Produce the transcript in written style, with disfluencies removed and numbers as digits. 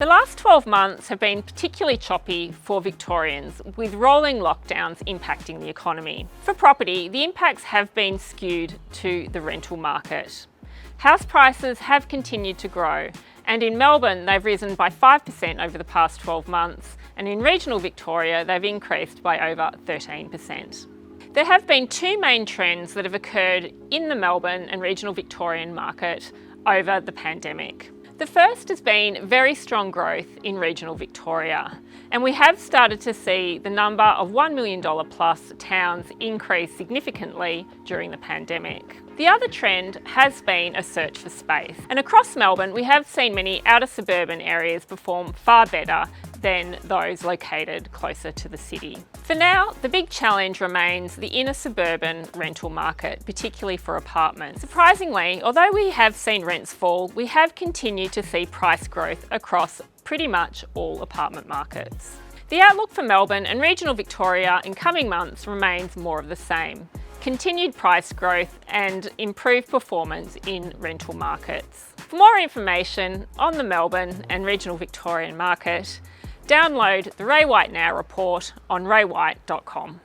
The last 12 months have been particularly choppy for Victorians, with rolling lockdowns impacting the economy. For property, the impacts have been skewed to the rental market. House prices have continued to grow, and in Melbourne they've risen by 5% over the past 12 months, and in regional Victoria they've increased by over 13%. There have been two main trends that have occurred in the Melbourne and regional Victorian market over the pandemic. The first has been very strong growth in regional Victoria, and we have started to see the number of $1 million plus towns increase significantly during the pandemic. The other trend has been a search for space, and across Melbourne we have seen many outer suburban areas perform far better than those located closer to the city. For now, the big challenge remains the inner suburban rental market, particularly for apartments. Surprisingly, although we have seen rents fall, we have continued to see price growth across pretty much all apartment markets. The outlook for Melbourne and regional Victoria in coming months remains more of the same. Continued price growth and improved performance in rental markets. For more information on the Melbourne and regional Victorian market, download the Ray White Now report on raywhite.com.